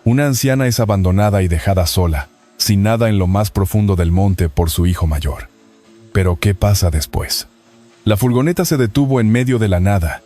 Una anciana es abandonada y dejada sola, sin nada en lo más profundo del monte por su hijo mayor. Pero ¿qué pasa después? La furgoneta se detuvo en medio de la nada.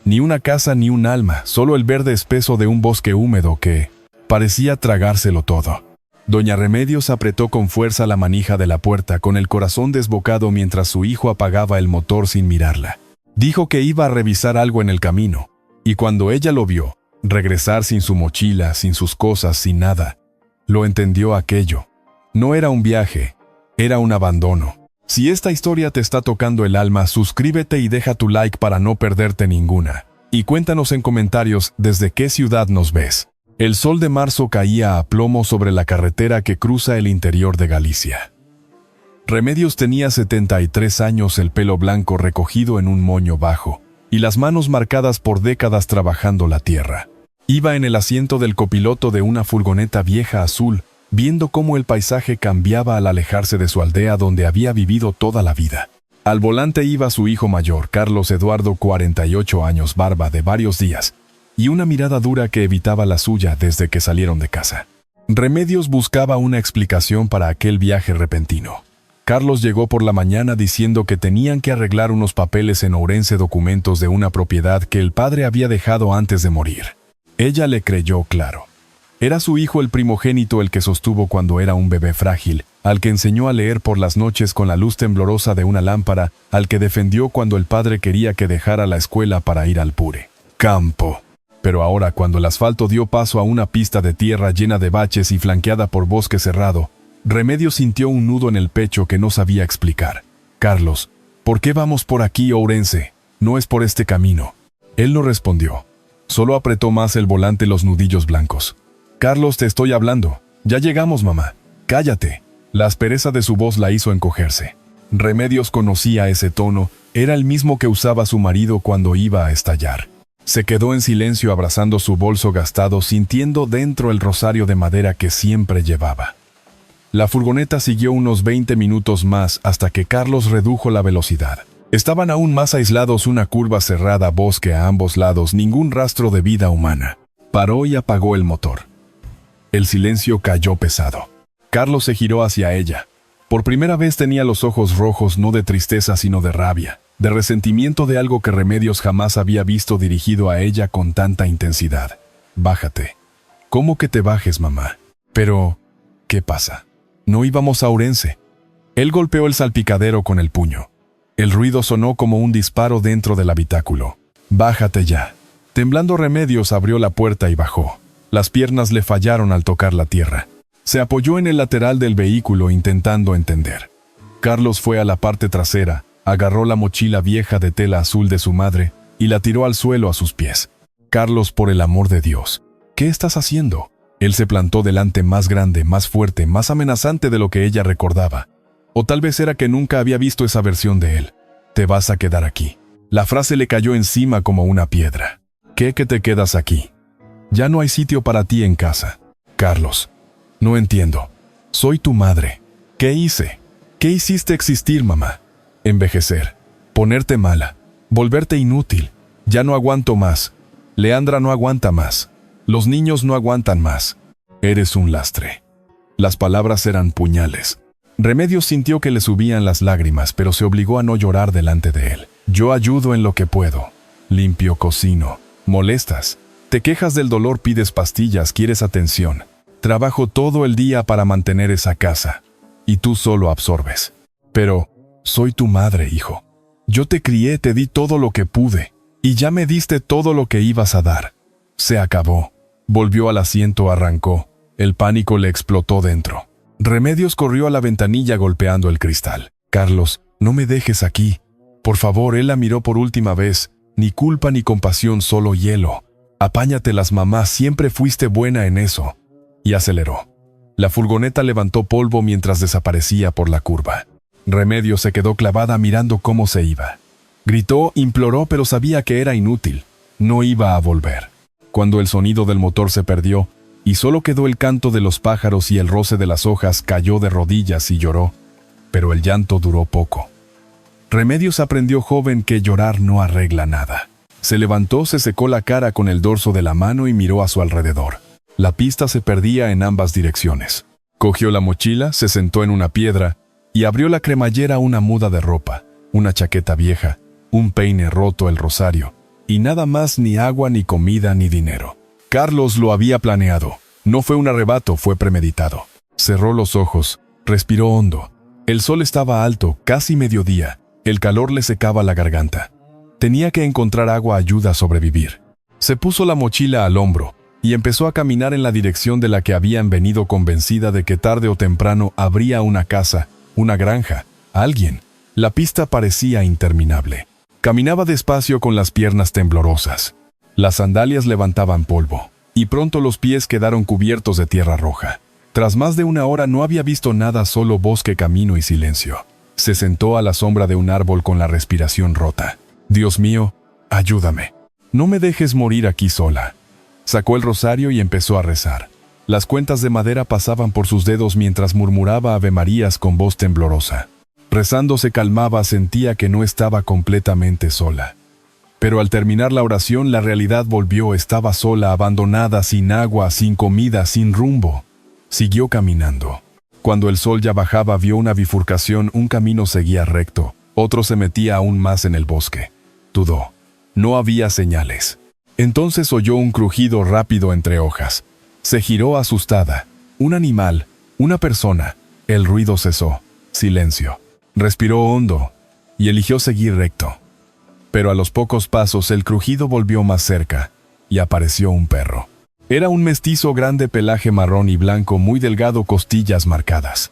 Ni una casa ni un alma, solo el verde espeso de un bosque húmedo que parecía tragárselo todo. Doña Remedios apretó con fuerza la manija de la puerta con el corazón desbocado mientras su hijo apagaba el motor sin mirarla. Dijo que iba a revisar algo en el camino, y cuando ella lo vio, regresar sin su mochila, sin sus cosas, sin nada, lo entendió aquello. No era un viaje, era un abandono. Si esta historia te está tocando el alma, suscríbete y deja tu like para no perderte ninguna. Y cuéntanos en comentarios desde qué ciudad nos ves. El sol de marzo caía a plomo sobre la carretera que cruza el interior de Galicia. Remedios tenía 73 años, el pelo blanco recogido en un moño bajo, y las manos marcadas por décadas trabajando la tierra. Iba en el asiento del copiloto de una furgoneta vieja azul, viendo cómo el paisaje cambiaba al alejarse de su aldea donde había vivido toda la vida. Al volante iba su hijo mayor, Carlos Eduardo, 48 años, barba de varios días, y una mirada dura que evitaba la suya desde que salieron de casa. Remedios buscaba una explicación para aquel viaje repentino. Carlos llegó por la mañana diciendo que tenían que arreglar unos papeles en Ourense, documentos de una propiedad que el padre había dejado antes de morir. Ella le creyó, claro. Era su hijo el primogénito el que sostuvo cuando era un bebé frágil, al que enseñó a leer por las noches con la luz temblorosa de una lámpara, al que defendió cuando el padre quería que dejara la escuela para ir al pure campo. Pero ahora, cuando el asfalto dio paso a una pista de tierra llena de baches y flanqueada por bosque cerrado, Remedios sintió un nudo en el pecho que no sabía explicar. «Carlos, ¿por qué vamos por aquí, Ourense? No es por este camino». Él no respondió. Solo apretó más el volante, los nudillos blancos. «Carlos, te estoy hablando. Ya llegamos, mamá. Cállate». La aspereza de su voz la hizo encogerse. Remedios conocía ese tono, era el mismo que usaba su marido cuando iba a estallar. Se quedó en silencio abrazando su bolso gastado, sintiendo dentro el rosario de madera que siempre llevaba. La furgoneta siguió unos 20 minutos más hasta que Carlos redujo la velocidad. Estaban aún más aislados, una curva cerrada, bosque a ambos lados, ningún rastro de vida humana. Paró y apagó el motor. El silencio cayó pesado. Carlos se giró hacia ella. Por primera vez tenía los ojos rojos, no de tristeza sino de rabia, de resentimiento de algo que Remedios jamás había visto dirigido a ella con tanta intensidad. «Bájate». «¿Cómo que te bajes, mamá?» «Pero, ¿qué pasa? No íbamos a Ourense». Él golpeó el salpicadero con el puño. El ruido sonó como un disparo dentro del habitáculo. «Bájate ya». Temblando, Remedios abrió la puerta y bajó. Las piernas le fallaron al tocar la tierra. Se apoyó en el lateral del vehículo intentando entender. Carlos fue a la parte trasera, agarró la mochila vieja de tela azul de su madre y la tiró al suelo a sus pies. «Carlos, por el amor de Dios, ¿qué estás haciendo?» Él se plantó delante, más grande, más fuerte, más amenazante de lo que ella recordaba. O tal vez era que nunca había visto esa versión de él. «Te vas a quedar aquí». La frase le cayó encima como una piedra. «¿Qué que te quedas aquí? Ya no hay sitio para ti en casa». «Carlos, no entiendo. Soy tu madre. ¿Qué hice? ¿Qué hiciste existir, mamá? Envejecer, ponerte mala, volverte inútil. Ya no aguanto más. Leandra no aguanta más. Los niños no aguantan más. Eres un lastre». Las palabras eran puñales. Remedios sintió que le subían las lágrimas, pero se obligó a no llorar delante de él. «Yo ayudo en lo que puedo. Limpio, cocino. Molestas. Te quejas del dolor, pides pastillas, quieres atención. Trabajo todo el día para mantener esa casa. Y tú solo absorbes. Pero soy tu madre, hijo. Yo te crié, te di todo lo que pude. Y ya me diste todo lo que ibas a dar. Se acabó». Volvió al asiento, arrancó. El pánico le explotó dentro. Remedios corrió a la ventanilla golpeando el cristal. «Carlos, no me dejes aquí. Por favor». Él la miró por última vez. Ni culpa ni compasión, solo hielo. «Apáñatelas, mamá, siempre fuiste buena en eso». Y aceleró. La furgoneta levantó polvo mientras desaparecía por la curva. Remedios se quedó clavada mirando cómo se iba. Gritó, imploró, pero sabía que era inútil. No iba a volver. Cuando el sonido del motor se perdió y solo quedó el canto de los pájaros y el roce de las hojas, cayó de rodillas y lloró. Pero el llanto duró poco. Remedios aprendió joven que llorar no arregla nada. Se levantó, se secó la cara con el dorso de la mano y miró a su alrededor. La pista se perdía en ambas direcciones. Cogió la mochila, se sentó en una piedra y abrió la cremallera una muda de ropa, una chaqueta vieja, un peine roto, el rosario, y nada más, ni agua, ni comida, ni dinero. Carlos lo había planeado. No fue un arrebato, fue premeditado. Cerró los ojos, respiró hondo. El sol estaba alto, casi mediodía. El calor le secaba la garganta. Tenía que encontrar agua, ayuda a sobrevivir. Se puso la mochila al hombro y empezó a caminar en la dirección de la que habían venido, convencida de que tarde o temprano habría una casa, una granja, alguien. La pista parecía interminable. Caminaba despacio con las piernas temblorosas. Las sandalias levantaban polvo, y pronto los pies quedaron cubiertos de tierra roja. Tras más de una hora no había visto nada, solo bosque, camino y silencio. Se sentó a la sombra de un árbol con la respiración rota. Dios mío, ayúdame. No me dejes morir aquí sola. Sacó el rosario y empezó a rezar. Las cuentas de madera pasaban por sus dedos mientras murmuraba avemarías con voz temblorosa. Rezando se calmaba, sentía que no estaba completamente sola. Pero al terminar la oración, la realidad volvió. Estaba sola, abandonada, sin agua, sin comida, sin rumbo. Siguió caminando. Cuando el sol ya bajaba, vio una bifurcación, un camino seguía recto, otro se metía aún más en el bosque. Dudó. No había señales. Entonces oyó un crujido rápido entre hojas. Se giró asustada. Un animal, una persona. El ruido cesó. Silencio. Respiró hondo y eligió seguir recto. Pero a los pocos pasos el crujido volvió más cerca y apareció un perro. Era un mestizo grande, pelaje marrón y blanco, muy delgado, costillas marcadas.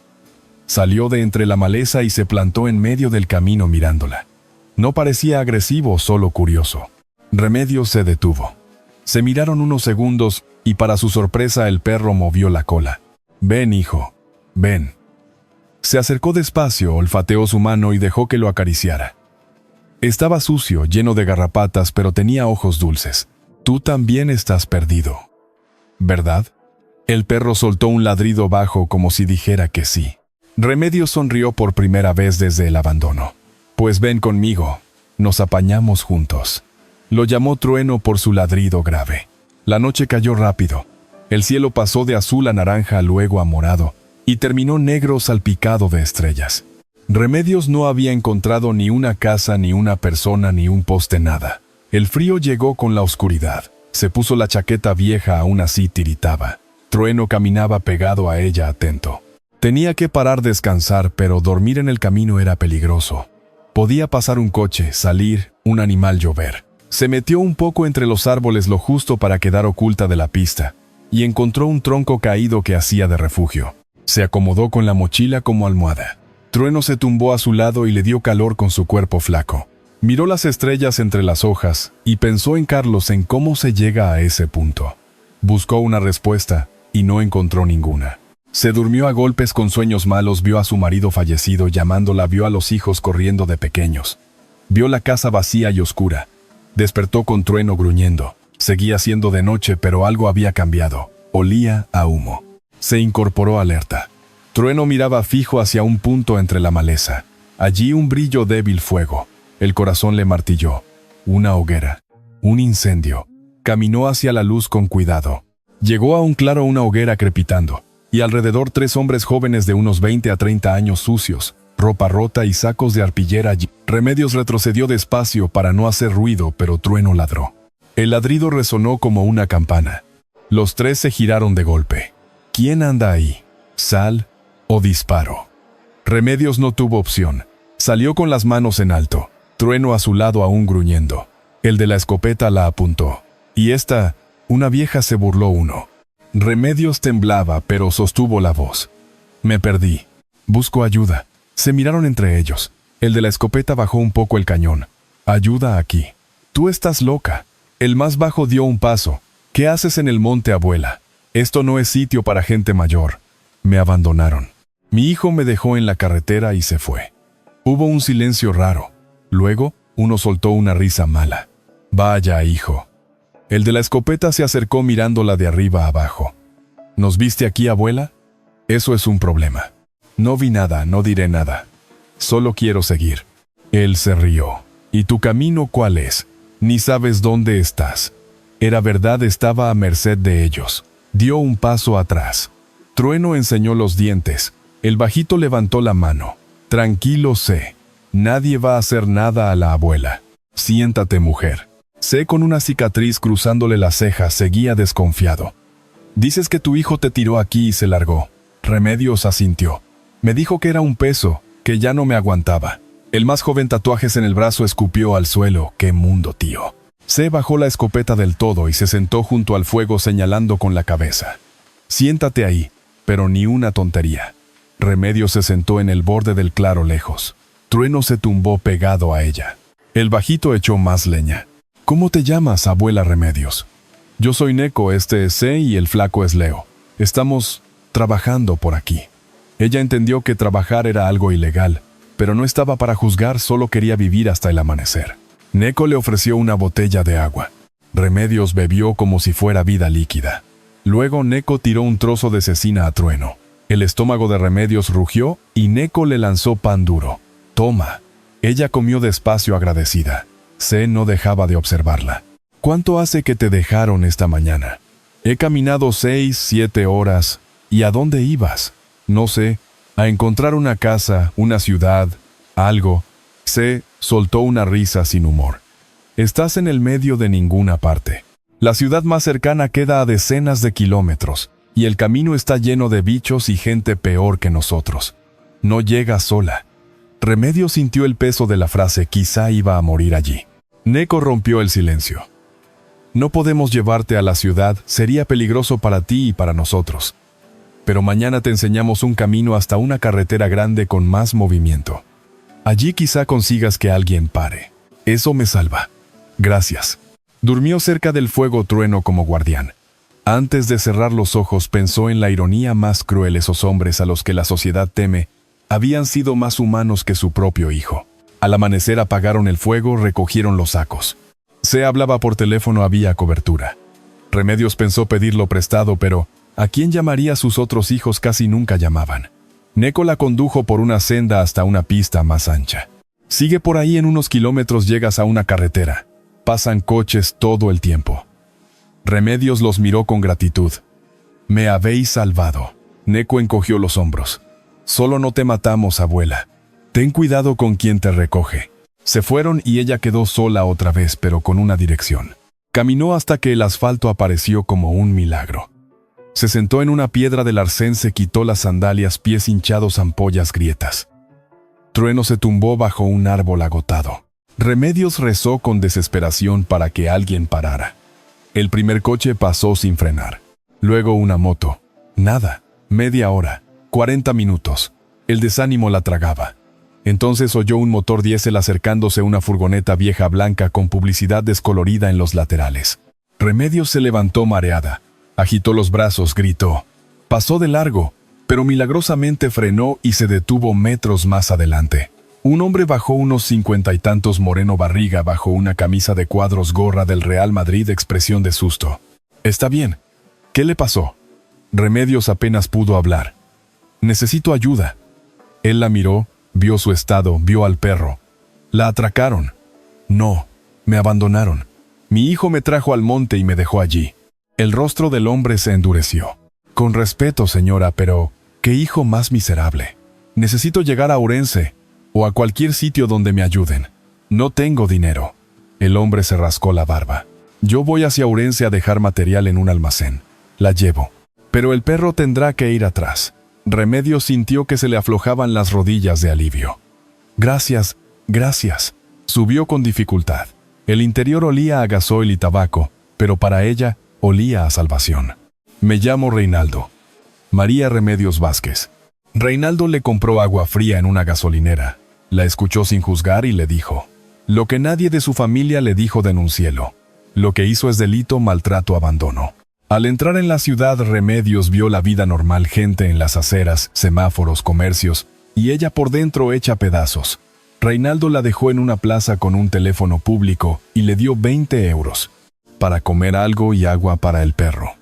Salió de entre la maleza y se plantó en medio del camino mirándola. No parecía agresivo, solo curioso. Remedios se detuvo. Se miraron unos segundos y para su sorpresa el perro movió la cola. «Ven, hijo, ven». Se acercó despacio, olfateó su mano y dejó que lo acariciara. Estaba sucio, lleno de garrapatas, pero tenía ojos dulces. «Tú también estás perdido, ¿verdad?». El perro soltó un ladrido bajo como si dijera que sí. Remedios sonrió por primera vez desde el abandono. «Pues ven conmigo, nos apañamos juntos». Lo llamó Trueno por su ladrido grave. La noche cayó rápido. El cielo pasó de azul a naranja, luego a morado, y terminó negro salpicado de estrellas. Remedios no había encontrado ni una casa, ni una persona, ni un poste, nada. El frío llegó con la oscuridad. Se puso la chaqueta vieja, aún así tiritaba. Trueno caminaba pegado a ella, atento. Tenía que parar, descansar, pero dormir en el camino era peligroso. Podía pasar un coche, salir, un animal, llover. Se metió un poco entre los árboles, lo justo para quedar oculta de la pista, y encontró un tronco caído que hacía de refugio. Se acomodó con la mochila como almohada. Trueno se tumbó a su lado y le dio calor con su cuerpo flaco. Miró las estrellas entre las hojas y pensó en Carlos, en cómo se llega a ese punto. Buscó una respuesta y no encontró ninguna. Se durmió a golpes con sueños malos, vio a su marido fallecido llamándola, vio a los hijos corriendo de pequeños. Vio la casa vacía y oscura. Despertó con Trueno gruñendo. Seguía siendo de noche, pero algo había cambiado. Olía a humo. Se incorporó alerta. Trueno miraba fijo hacia un punto entre la maleza. Allí un brillo débil, fuego. El corazón le martilló. Una hoguera. Un incendio. Caminó hacia la luz con cuidado. Llegó a un claro, una hoguera crepitando, y alrededor 3 hombres jóvenes de unos 20 a 30 años, sucios, ropa rota y sacos de arpillera allí. Remedios retrocedió despacio para no hacer ruido, pero Trueno ladró. El ladrido resonó como una campana. Los 3 se giraron de golpe. ¿Quién anda ahí? ¿Sal o disparo? Remedios no tuvo opción. Salió con las manos en alto. Trueno a su lado aún gruñendo. El de la escopeta la apuntó. Y esta, una vieja, se burló uno. Remedios temblaba, pero sostuvo la voz. Me perdí. Busco ayuda. Se miraron entre ellos. El de la escopeta bajó un poco el cañón. Ayuda aquí. Tú estás loca. El más bajo dio un paso. ¿Qué haces en el monte, abuela? Esto no es sitio para gente mayor. Me abandonaron. Mi hijo me dejó en la carretera y se fue. Hubo un silencio raro. Luego, uno soltó una risa mala. Vaya, hijo. El de la escopeta se acercó mirándola de arriba abajo. ¿Nos viste aquí, abuela? Eso es un problema. No vi nada, no diré nada. Solo quiero seguir. Él se rió. ¿Y tu camino cuál es? Ni sabes dónde estás. Era verdad, estaba a merced de ellos. Dio un paso atrás. Trueno enseñó los dientes. El bajito levantó la mano. Tranquilo, sé. Nadie va a hacer nada a la abuela. Siéntate, mujer. Sé, con una cicatriz cruzándole las cejas, seguía desconfiado. Dices que tu hijo te tiró aquí y se largó. Remedios asintió. Me dijo que era un peso, que ya no me aguantaba. El más joven, tatuajes en el brazo, escupió al suelo. ¡Qué mundo, tío! Se bajó la escopeta del todo y se sentó junto al fuego señalando con la cabeza. Siéntate ahí, pero ni una tontería. Remedios se sentó en el borde del claro lejos. Trueno se tumbó pegado a ella. El bajito echó más leña. ¿Cómo te llamas, abuela Remedios? Yo soy Neco, este es C y el flaco es Leo. Estamos trabajando por aquí. Ella entendió que trabajar era algo ilegal, pero no estaba para juzgar, solo quería vivir hasta el amanecer. Neco le ofreció una botella de agua. Remedios bebió como si fuera vida líquida. Luego Neco tiró un trozo de cecina a Trueno. El estómago de Remedios rugió y Neco le lanzó pan duro. Toma. Ella comió despacio, agradecida. C no dejaba de observarla. ¿Cuánto hace que te dejaron esta mañana? He caminado 6, 7 horas. ¿Y a dónde ibas? No sé. A encontrar una casa, una ciudad, algo. C soltó una risa sin humor. Estás en el medio de ninguna parte. La ciudad más cercana queda a decenas de kilómetros, y el camino está lleno de bichos y gente peor que nosotros. No llegas sola. Remedios sintió el peso de la frase, quizá iba a morir allí. Neco rompió el silencio. No podemos llevarte a la ciudad, sería peligroso para ti y para nosotros. Pero mañana te enseñamos un camino hasta una carretera grande con más movimiento. Allí quizá consigas que alguien pare. Eso me salva. Gracias. Durmió cerca del fuego Trueno como guardián. Antes de cerrar los ojos pensó en la ironía más cruel. Esos hombres a los que la sociedad teme habían sido más humanos que su propio hijo. Al amanecer apagaron el fuego, recogieron los sacos. Se hablaba por teléfono, había cobertura. Remedios pensó pedirlo prestado, pero ¿a quién llamaría? Sus otros hijos casi nunca llamaban. Neco la condujo por una senda hasta una pista más ancha. Sigue por ahí, en unos kilómetros llegas a una carretera. Pasan coches todo el tiempo. Remedios los miró con gratitud. Me habéis salvado. Neco encogió los hombros. Solo no te matamos, abuela. Ten cuidado con quien te recoge. Se fueron y ella quedó sola otra vez, pero con una dirección. Caminó hasta que el asfalto apareció como un milagro. Se sentó en una piedra del arcén, se quitó las sandalias, pies hinchados, ampollas, grietas. Trueno se tumbó bajo un árbol agotado. Remedios rezó con desesperación para que alguien parara. El primer coche pasó sin frenar. Luego una moto. Nada. Media hora. 40 minutos. El desánimo la tragaba. Entonces oyó un motor diésel acercándose, una furgoneta vieja blanca con publicidad descolorida en los laterales. Remedios se levantó mareada. Agitó los brazos, gritó. Pasó de largo, pero milagrosamente frenó y se detuvo metros más adelante. Un hombre bajó, unos 50 y tantos, moreno, barriga, bajo una camisa de cuadros, gorra del Real Madrid, expresión de susto. «Está bien. ¿Qué le pasó?» Remedios apenas pudo hablar. «Necesito ayuda». Él la miró, vio su estado, vio al perro. «La atracaron». «No, me abandonaron. Mi hijo me trajo al monte y me dejó allí». El rostro del hombre se endureció. «Con respeto, señora, pero ¿qué hijo más miserable? Necesito llegar a Ourense o a cualquier sitio donde me ayuden. No tengo dinero». El hombre se rascó la barba. «Yo voy hacia Ourense a dejar material en un almacén. La llevo. Pero el perro tendrá que ir atrás». Remedios sintió que se le aflojaban las rodillas de alivio. «Gracias, gracias». Subió con dificultad. El interior olía a gasoil y tabaco, pero para ella olía a salvación. «Me llamo Reinaldo. María Remedios Vázquez». Reinaldo le compró agua fría en una gasolinera. La escuchó sin juzgar y le dijo: «Lo que nadie de su familia le dijo, denúncielo. Lo que hizo es delito, maltrato, abandono». Al entrar en la ciudad, Remedios vio la vida normal, gente en las aceras, semáforos, comercios, y ella por dentro hecha pedazos. Reinaldo la dejó en una plaza con un teléfono público y le dio 20 euros para comer algo y agua para el perro.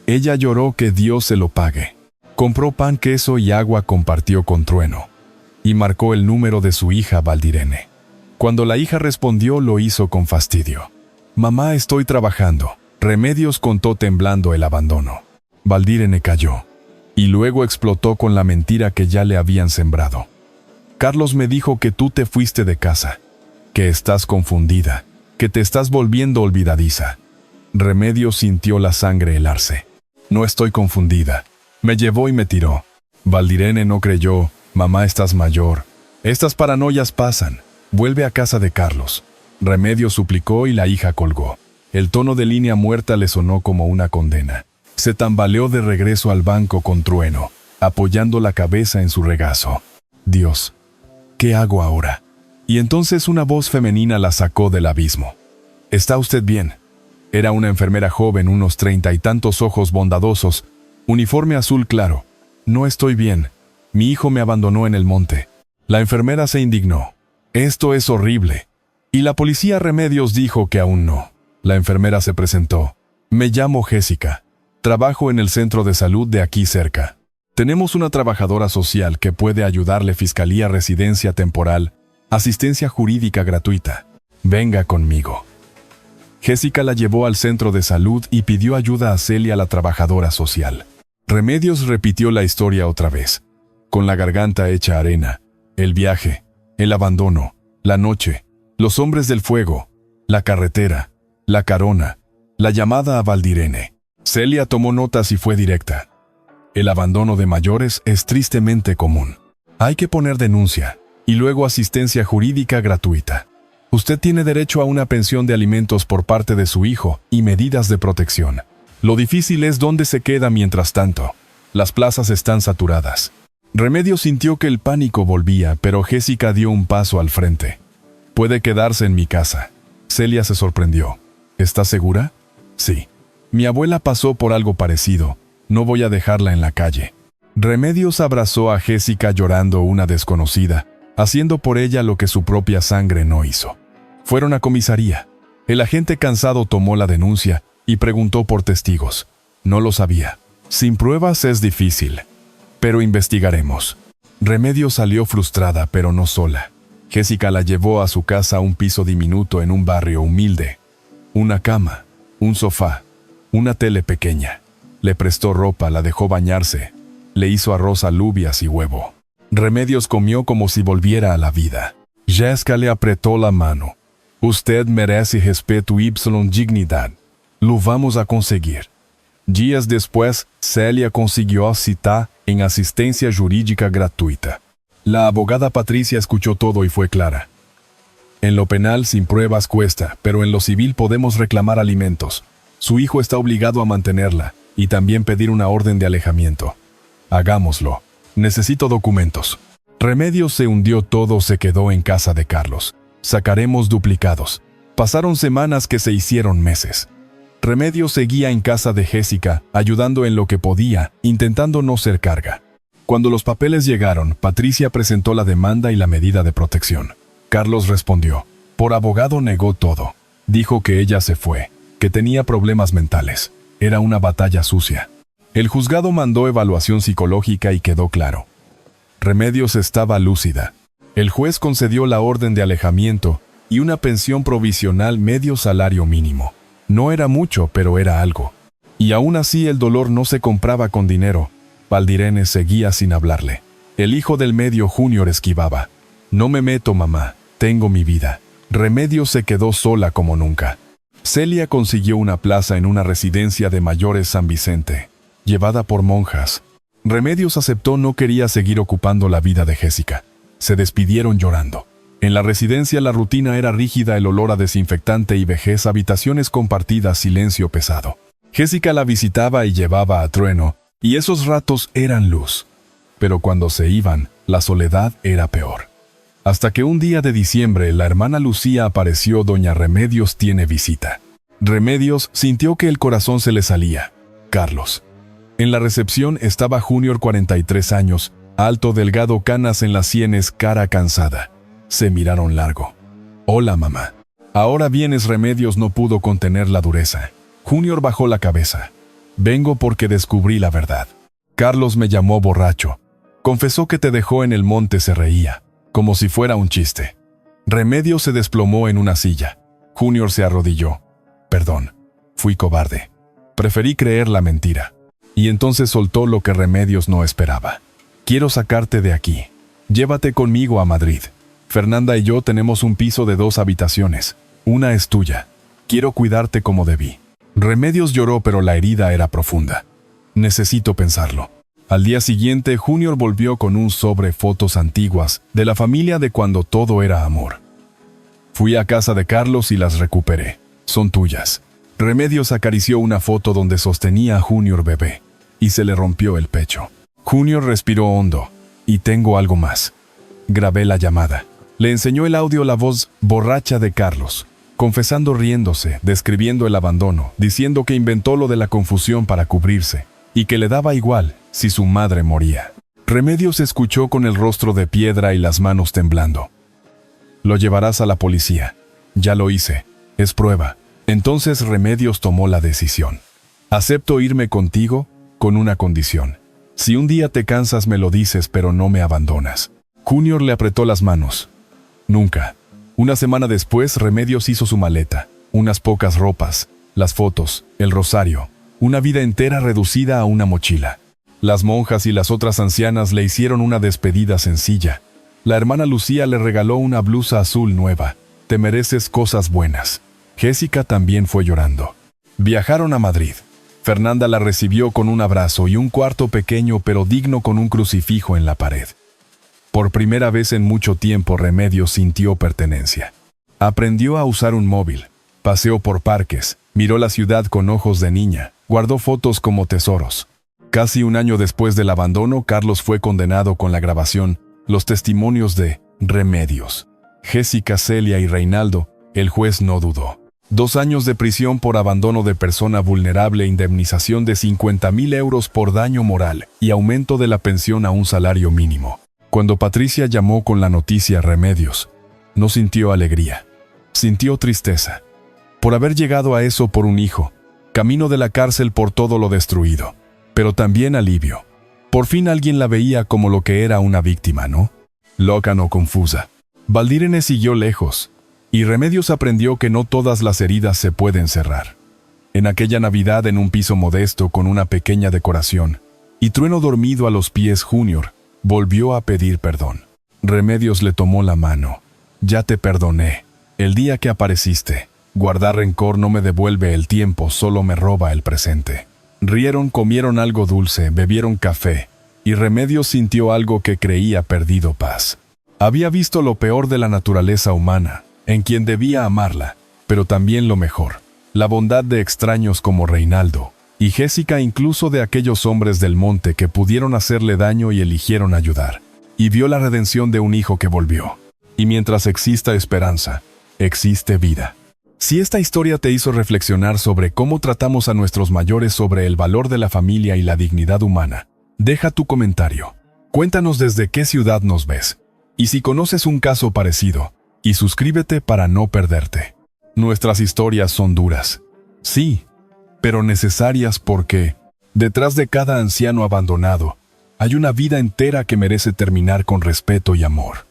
Ella lloró que Dios se lo pague. Compró pan, queso y agua, compartió con Trueno y marcó el número de su hija Valdirene. Cuando la hija respondió, lo hizo con fastidio. «Mamá, estoy trabajando». Remedios contó temblando el abandono. Valdirene cayó, y luego explotó con la mentira que ya le habían sembrado. Carlos me dijo que tú te fuiste de casa, que estás confundida, que te estás volviendo olvidadiza. Remedios sintió la sangre helarse. No estoy confundida. Me llevó y me tiró. Valdirene no creyó. Mamá, estás mayor. Estas paranoias pasan. Vuelve a casa de Carlos. Remedios suplicó y la hija colgó. El tono de línea muerta le sonó como una condena. Se tambaleó de regreso al banco con trueno, apoyando la cabeza en su regazo. Dios, ¿qué hago ahora? Y entonces una voz femenina la sacó del abismo. ¿Está usted bien? Era una enfermera joven, unos 30 y tantos, ojos bondadosos, uniforme azul claro. No estoy bien. Mi hijo me abandonó en el monte. La enfermera se indignó. Esto es horrible. Y la policía Remedios dijo que aún no. La enfermera se presentó. Me llamo Jessica. Trabajo en el centro de salud de aquí cerca. Tenemos una trabajadora social que puede ayudarle: fiscalía, residencia temporal, asistencia jurídica gratuita. Venga conmigo. Jessica la llevó al centro de salud y pidió ayuda a Celia, la trabajadora social. Remedios repitió la historia otra vez, con la garganta hecha arena. El viaje, el abandono, la noche, los hombres del fuego, la carretera, la carona, la llamada a Valdirene. Celia tomó notas y fue directa. El abandono de mayores es tristemente común. Hay que poner denuncia, y luego asistencia jurídica gratuita. Usted tiene derecho a una pensión de alimentos por parte de su hijo y medidas de protección. Lo difícil es dónde se queda mientras tanto. Las plazas están saturadas. Remedios sintió que el pánico volvía, pero Jessica dio un paso al frente. Puede quedarse en mi casa. Celia se sorprendió. ¿Estás segura? Sí. Mi abuela pasó por algo parecido. No voy a dejarla en la calle. Remedios abrazó a Jessica llorando, una desconocida, haciendo por ella lo que su propia sangre no hizo. Fueron a comisaría. El agente cansado tomó la denuncia y preguntó por testigos. No lo sabía. Sin pruebas es difícil, pero investigaremos. Remedios salió frustrada, pero no sola. Jessica la llevó a su casa, a un piso diminuto en un barrio humilde. Una cama, un sofá, una tele pequeña. Le prestó ropa, la dejó bañarse. Le hizo arroz, alubias y huevo. Remedios comió como si volviera a la vida. Jessica le apretó la mano. Usted merece respeto y dignidad. Lo vamos a conseguir. Días después, Celia consiguió cita en asistencia jurídica gratuita. La abogada Patricia escuchó todo y fue clara. En lo penal sin pruebas cuesta, pero en lo civil podemos reclamar alimentos. Su hijo está obligado a mantenerla y también pedir una orden de alejamiento. Hagámoslo. Necesito documentos. Remedios se hundió todo, se quedó en casa de Carlos. Sacaremos duplicados. Pasaron semanas que se hicieron meses. Remedios seguía en casa de Jessica, ayudando en lo que podía, intentando no ser carga. Cuando los papeles llegaron, Patricia presentó la demanda y la medida de protección. Carlos respondió. Por abogado negó todo. Dijo que ella se fue, que tenía problemas mentales. Era una batalla sucia. El juzgado mandó evaluación psicológica y quedó claro. Remedios estaba lúcida. El juez concedió la orden de alejamiento y una pensión provisional, medio salario mínimo. No era mucho, pero era algo. Y aún así el dolor no se compraba con dinero. Valdirene seguía sin hablarle. El hijo del medio, Junior, esquivaba. No me meto, mamá. Tengo mi vida. Remedios se quedó sola como nunca. Celia consiguió una plaza en una residencia de mayores San Vicente, llevada por monjas. Remedios aceptó, no quería seguir ocupando la vida de Jessica. Se despidieron llorando. En la residencia la rutina era rígida, el olor a desinfectante y vejez, habitaciones compartidas, silencio pesado. Jessica la visitaba y llevaba a trueno, y esos ratos eran luz. Pero cuando se iban, la soledad era peor. Hasta que un día de diciembre la hermana Lucía apareció. Doña Remedios tiene visita. Remedios sintió que el corazón se le salía. Carlos. En la recepción estaba Junior, 43 años, alto, delgado, canas en las sienes, cara cansada. Se miraron largo. Hola, mamá. Ahora vienes. Remedios no pudo contener la dureza. Junior bajó la cabeza. Vengo porque descubrí la verdad. Carlos me llamó borracho. Confesó que te dejó en el monte. Se reía, como si fuera un chiste. Remedios se desplomó en una silla. Junior se arrodilló. Perdón, fui cobarde. Preferí creer la mentira. Y entonces soltó lo que Remedios no esperaba. «Quiero sacarte de aquí. Llévate conmigo a Madrid. Fernanda y yo tenemos un piso de 2 habitaciones. Una es tuya. Quiero cuidarte como debí». Remedios lloró, pero la herida era profunda. «Necesito pensarlo». Al día siguiente, Junior volvió con un sobre fotos antiguas de la familia de cuando todo era amor. «Fui a casa de Carlos y las recuperé. Son tuyas». Remedios acarició una foto donde sostenía a Junior bebé, y se le rompió el pecho. Junior respiró hondo. «Y tengo algo más». Grabé la llamada. Le enseñó el audio la voz borracha de Carlos, confesando, riéndose, describiendo el abandono, diciendo que inventó lo de la confusión para cubrirse, y que le daba igual si su madre moría. Remedios escuchó con el rostro de piedra y las manos temblando. «Lo llevarás a la policía». «Ya lo hice. Es prueba». Entonces Remedios tomó la decisión. «Acepto irme contigo con una condición. Si un día te cansas me lo dices, pero no me abandonas». Junior le apretó las manos. «Nunca». Una semana después, Remedios hizo su maleta, unas pocas ropas, las fotos, el rosario, una vida entera reducida a una mochila. Las monjas y las otras ancianas le hicieron una despedida sencilla. La hermana Lucía le regaló una blusa azul nueva. «Te mereces cosas buenas». Jessica también fue llorando. Viajaron a Madrid. Fernanda la recibió con un abrazo y un cuarto pequeño pero digno con un crucifijo en la pared. Por primera vez en mucho tiempo, Remedios sintió pertenencia. Aprendió a usar un móvil, paseó por parques, miró la ciudad con ojos de niña, guardó fotos como tesoros. Casi un año después del abandono, Carlos fue condenado con la grabación «Los testimonios de Remedios». Jessica, Celia y Reinaldo, el juez no dudó. 2 años de prisión por abandono de persona vulnerable, indemnización de 50.000 euros por daño moral y aumento de la pensión a un salario mínimo. Cuando Patricia llamó con la noticia a Remedios, no sintió alegría, sintió tristeza. Por haber llegado a eso por un hijo, camino de la cárcel por todo lo destruido, pero también alivio. Por fin alguien la veía como lo que era, una víctima, ¿no? Loca, no confusa. Valdirene siguió lejos, y Remedios aprendió que no todas las heridas se pueden cerrar. En aquella Navidad, en un piso modesto con una pequeña decoración, y trueno dormido a los pies, Junior volvió a pedir perdón. Remedios le tomó la mano. «Ya te perdoné. El día que apareciste. Guardar rencor no me devuelve el tiempo, solo me roba el presente». Rieron, comieron algo dulce, bebieron café, y Remedios sintió algo que creía perdido: paz. Había visto lo peor de la naturaleza humana, en quien debía amarla, pero también lo mejor, la bondad de extraños como Reinaldo y Jessica, incluso de aquellos hombres del monte que pudieron hacerle daño y eligieron ayudar. Y vio la redención de un hijo que volvió. Y mientras exista esperanza, existe vida. Si esta historia te hizo reflexionar sobre cómo tratamos a nuestros mayores, sobre el valor de la familia y la dignidad humana, deja tu comentario. Cuéntanos desde qué ciudad nos ves. Y si conoces un caso parecido, y suscríbete para no perderte. Nuestras historias son duras, sí, pero necesarias, porque detrás de cada anciano abandonado hay una vida entera que merece terminar con respeto y amor.